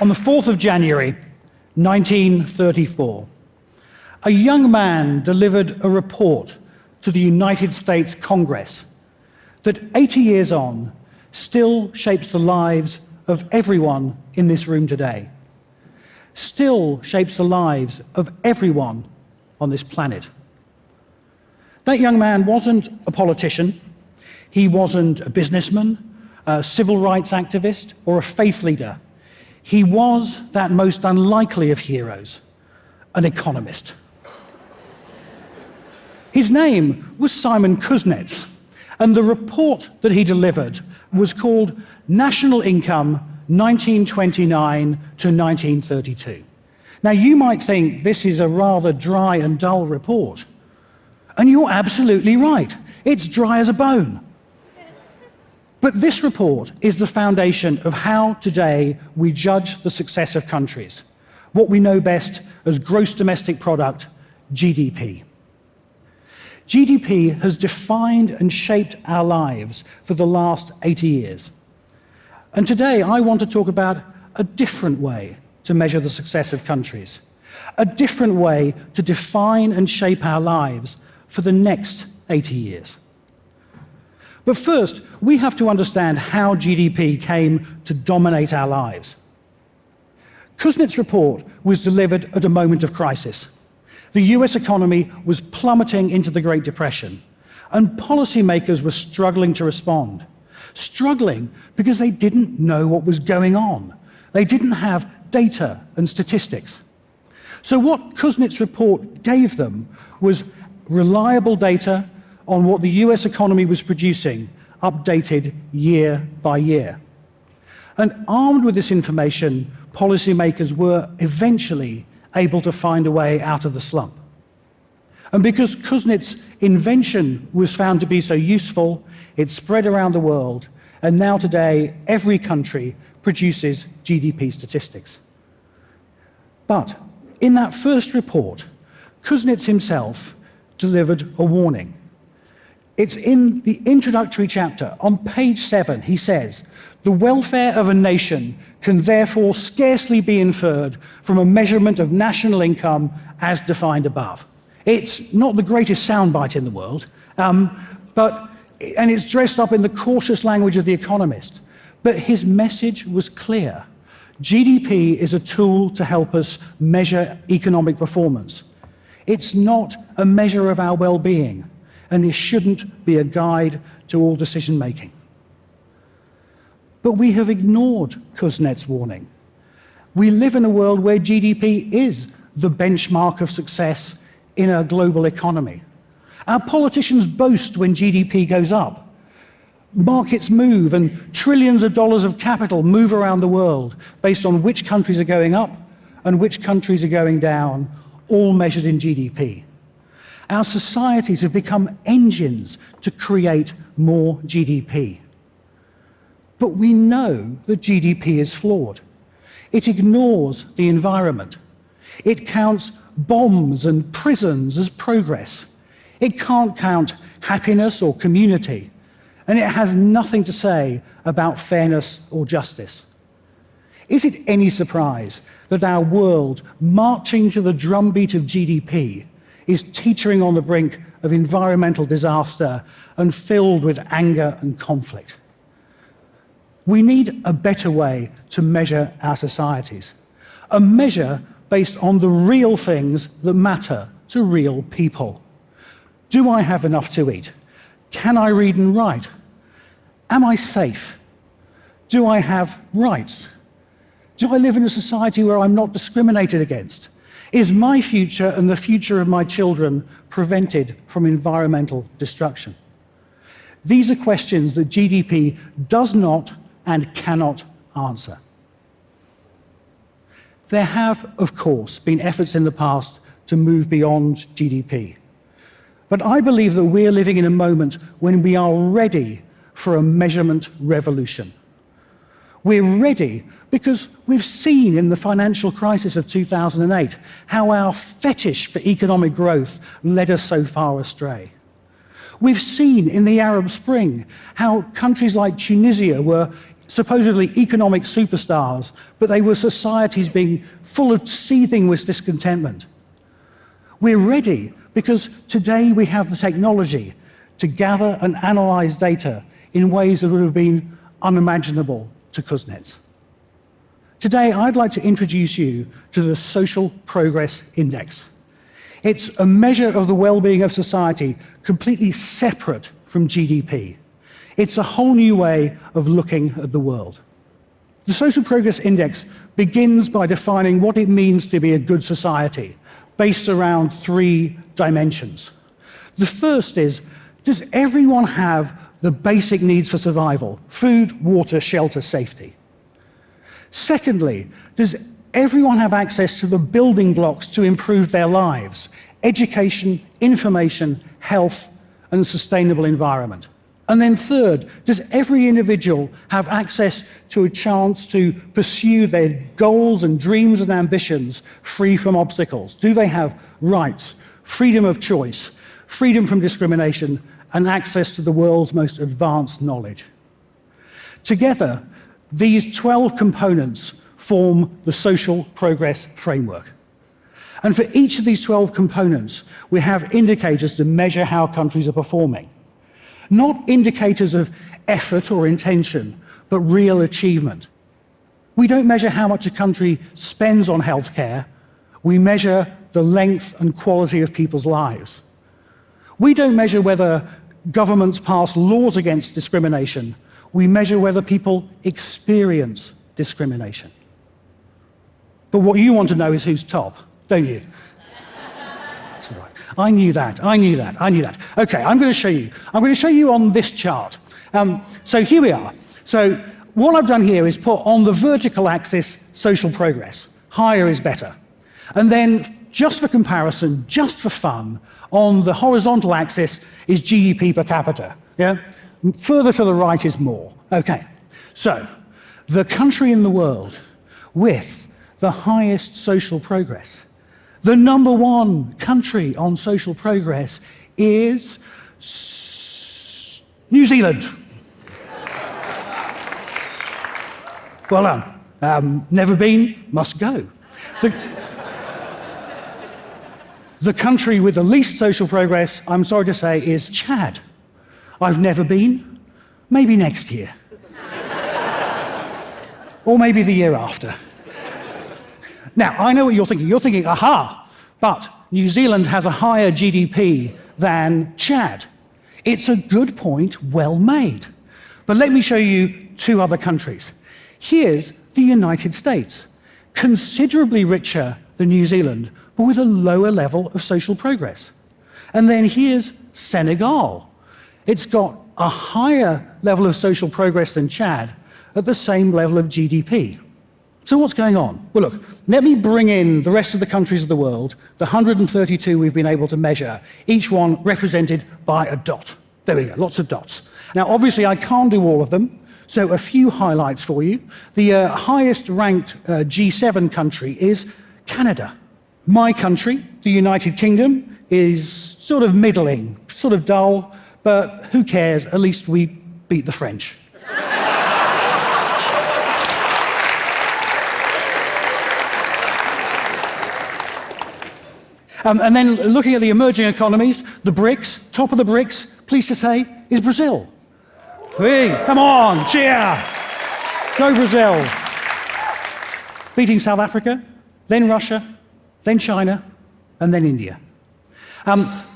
On the 4th of January, 1934, a young man delivered a report to the United States Congress that 80 years on still shapes the lives of everyone in this room today, still shapes the lives of everyone on this planet. That young man wasn't a politician, he wasn't a businessman, a civil rights activist, or a faith leader. He was that most unlikely of heroes, an economist. His name was Simon Kuznets, and the report that he delivered was called National Income 1929 to 1932. Now, you might think this is a rather dry and dull report, and you're absolutely right. It's dry as a bone. But this report is the foundation of how today we judge the success of countries, what we know best as gross domestic product, GDP. GDP has defined and shaped our lives for the last 80 years. And today I want to talk about a different way to measure the success of countries, a different way to define and shape our lives for the next 80 years. But first, we have to understand how GDP came to dominate our lives. Kuznets' report was delivered at a moment of crisis. The US economy was plummeting into the Great Depression, and policymakers were struggling to respond. Struggling because they didn't know what was going on. They didn't have data and statistics. So what Kuznets' report gave them was reliable data on what the US economy was producing, updated year by year. And armed with this information, policymakers were eventually able to find a way out of the slump. And because Kuznets' invention was found to be so useful, it spread around the world, and now today every country produces GDP statistics. But in that first report, Kuznets himself delivered a warning. It's in the introductory chapter. On page 7, he says, "The welfare of a nation can therefore scarcely be inferred from a measurement of national income as defined above." It's not the greatest soundbite in the world, and it's dressed up in the cautious language of the economist. But his message was clear. GDP is a tool to help us measure economic performance. It's not a measure of our well-being, and it shouldn't be a guide to all decision-making. But we have ignored Kuznets' warning. We live in a world where GDP is the benchmark of success in a global economy. Our politicians boast when GDP goes up. Markets move, and trillions of dollars of capital move around the world based on which countries are going up and which countries are going down, all measured in GDP. Our societies have become engines to create more GDP. But we know that GDP is flawed. It ignores the environment. It counts bombs and prisons as progress. It can't count happiness or community. And it has nothing to say about fairness or justice. Is it any surprise that our world, marching to the drumbeat of GDP, is teetering on the brink of environmental disaster and filled with anger and conflict? We need a better way to measure our societies, a measure based on the real things that matter to real people. Do I have enough to eat? Can I read and write? Am I safe? Do I have rights? Do I live in a society where I'm not discriminated against? Is my future and the future of my children prevented from environmental destruction? These are questions that GDP does not and cannot answer. There have, of course, been efforts in the past to move beyond GDP. But I believe that we're living in a moment when we are ready for a measurement revolution. We're ready because we've seen in the financial crisis of 2008 how our fetish for economic growth led us so far astray. We've seen in the Arab Spring how countries like Tunisia were supposedly economic superstars, but they were societies being full of seething with discontentment. We're ready because today we have the technology to gather and analyze data in ways that would have been unimaginable to Kuznets. Today, I'd like to introduce you to the Social Progress Index. It's a measure of the well-being of society completely separate from GDP. It's a whole new way of looking at the world. The Social Progress Index begins by defining what it means to be a good society, based around 3 dimensions. The first is, does everyone have the basic needs for survival? Food, water, shelter, safety. Secondly, does everyone have access to the building blocks to improve their lives? Education, information, health, and a sustainable environment. And then third, does every individual have access to a chance to pursue their goals and dreams and ambitions free from obstacles? Do they have rights, freedom of choice, freedom from discrimination, and access to the world's most advanced knowledge? Together, these 12 components form the social progress framework. And for each of these 12 components, we have indicators to measure how countries are performing. Not indicators of effort or intention, but real achievement. We don't measure how much a country spends on healthcare. We measure the length and quality of people's lives. We don't measure whether governments pass laws against discrimination. We measure whether people experience discrimination. But what you want to know is who's top, don't you? That's all right. I knew that. Okay, I'm going to show you. I'm going to show you on this chart. So here we are. So what I've done here is put on the vertical axis social progress. Higher is better. And then, just for comparison, just for fun, on the horizontal axis is GDP per capita. Yeah? Further to the right is more. Okay, so the country in the world with the highest social progress, the number 1 country on social progress is New Zealand. Well done. Never been, must go. The country with the least social progress, I'm sorry to say, is Chad. I've never been, maybe next year. Or maybe the year after. Now, I know what you're thinking. You're thinking, aha, but New Zealand has a higher GDP than Chad. It's a good point, well made. But let me show you 2 other countries. Here's the United States, considerably richer than New Zealand, but with a lower level of social progress. And then here's Senegal. It's got a higher level of social progress than Chad at the same level of GDP. So what's going on? Well, look, let me bring in the rest of the countries of the world, the 132 we've been able to measure, each one represented by a dot. There we go, lots of dots. Now, obviously, I can't do all of them, so a few highlights for you. The highest ranked G7 country is Canada. My country, the United Kingdom, is sort of middling, sort of dull, but who cares? At least we beat the French. And then looking at the emerging economies, the BRICS, top of the BRICS, pleased to say, is Brazil. Hey, come on, cheer! Go Brazil. Beating South Africa, then Russia, then China, and then India.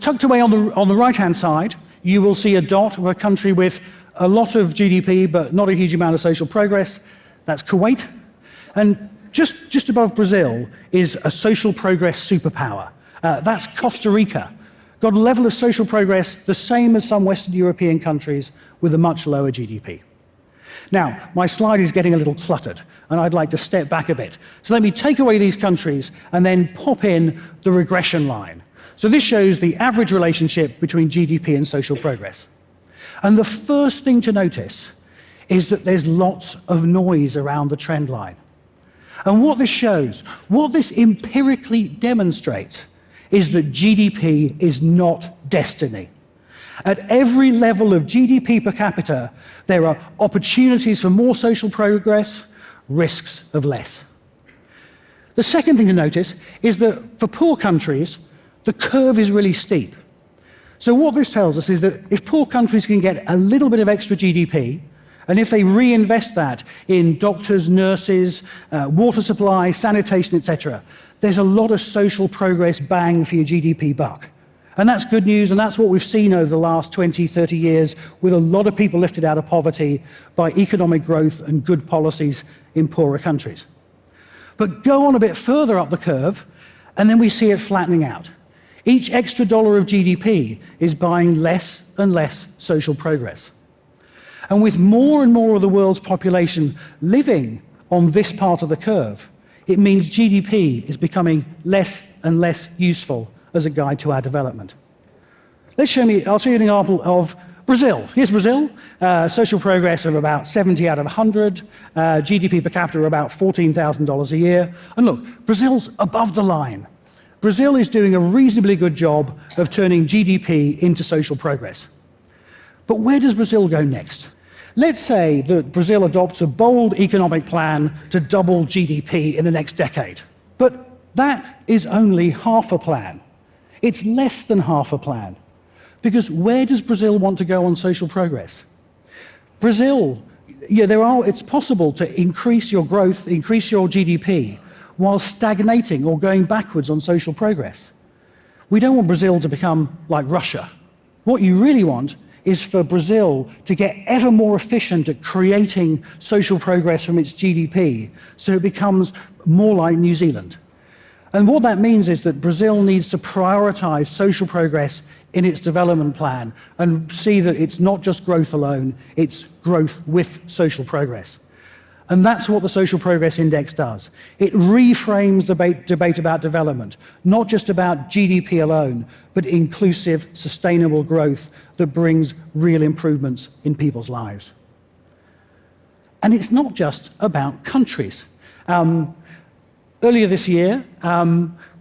Tucked away on the right-hand side, you will see a dot of a country with a lot of GDP, but not a huge amount of social progress. That's Kuwait. And just above Brazil is a social progress superpower. That's Costa Rica. Got a level of social progress the same as some Western European countries with a much lower GDP. Now, my slide is getting a little cluttered, and I'd like to step back a bit. So let me take away these countries and then pop in the regression line. So this shows the average relationship between GDP and social progress. And the first thing to notice is that there's lots of noise around the trend line. And what this shows, what this empirically demonstrates, is that GDP is not destiny. At every level of GDP per capita, there are opportunities for more social progress, risks of less. The second thing to notice is that for poor countries, the curve is really steep. So what this tells us is that if poor countries can get a little bit of extra GDP, and if they reinvest that in doctors, nurses, water supply, sanitation, etc., there's a lot of social progress bang for your GDP buck. And that's good news, and that's what we've seen over the last 20, 30 years, with a lot of people lifted out of poverty by economic growth and good policies in poorer countries. But go on a bit further up the curve, and then we see it flattening out. Each extra dollar of GDP is buying less and less social progress. And with more and more of the world's population living on this part of the curve, it means GDP is becoming less and less useful as a guide to our development. I'll show you an example of Brazil. Here's Brazil, social progress of about 70 out of 100, GDP per capita of about $14,000 a year. And look, Brazil's above the line. Brazil is doing a reasonably good job of turning GDP into social progress. But where does Brazil go next? Let's say that Brazil adopts a bold economic plan to double GDP in the next decade. But that is only half a plan. It's less than half a plan. Because where does Brazil want to go on social progress? Brazil, it's possible to increase your growth, increase your GDP, while stagnating or going backwards on social progress. We don't want Brazil to become like Russia. What you really want is for Brazil to get ever more efficient at creating social progress from its GDP, so it becomes more like New Zealand. And what that means is that Brazil needs to prioritize social progress in its development plan and see that it's not just growth alone, it's growth with social progress. And that's what the Social Progress Index does. It reframes the debate about development, not just about GDP alone, but inclusive, sustainable growth that brings real improvements in people's lives. And it's not just about countries. Earlier this year,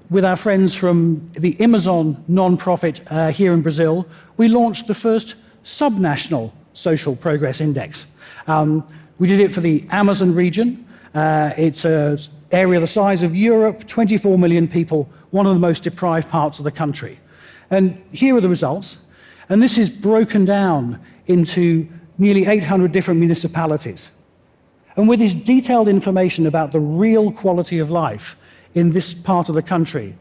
with our friends from the Amazon non-profit here in Brazil, we launched the first subnational Social Progress Index. We did it for the Amazon region. It's an area the size of Europe, 24 million people, one of the most deprived parts of the country. And here are the results. And this is broken down into nearly 800 different municipalities. And with this detailed information about the real quality of life in this part of the country,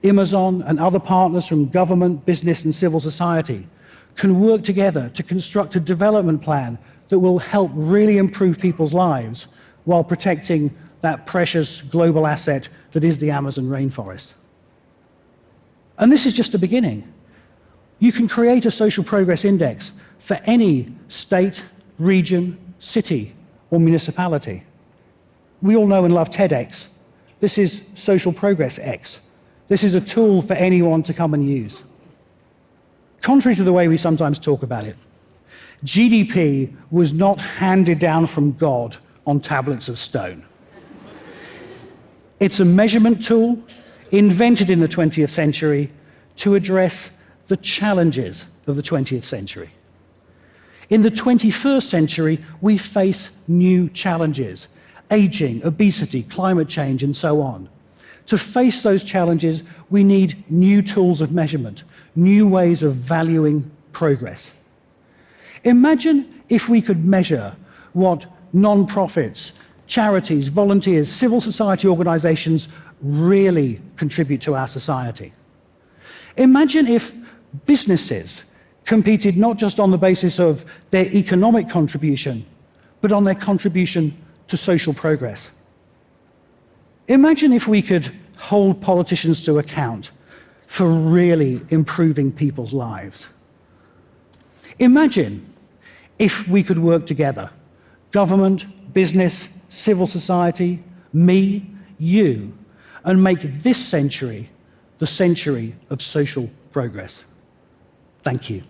Amazon and other partners from government, business, and civil society can work together to construct a development plan that will help really improve people's lives while protecting that precious global asset that is the Amazon rainforest. And this is just the beginning. You can create a social progress index for any state, region, city, or municipality. We all know and love TEDx. This is Social Progress X. This is a tool for anyone to come and use. Contrary to the way we sometimes talk about it, GDP was not handed down from God on tablets of stone. It's a measurement tool invented in the 20th century to address the challenges of the 20th century. In the 21st century, we face new challenges: aging, obesity, climate change, and so on. To face those challenges, we need new tools of measurement, new ways of valuing progress. Imagine if we could measure what non-profits, charities, volunteers, civil society organizations really contribute to our society. Imagine if businesses competed not just on the basis of their economic contribution, but on their contribution to social progress. Imagine if we could hold politicians to account for really improving people's lives. Imagine if we could work together, government, business, civil society, me, you, and make this century the century of social progress. Thank you.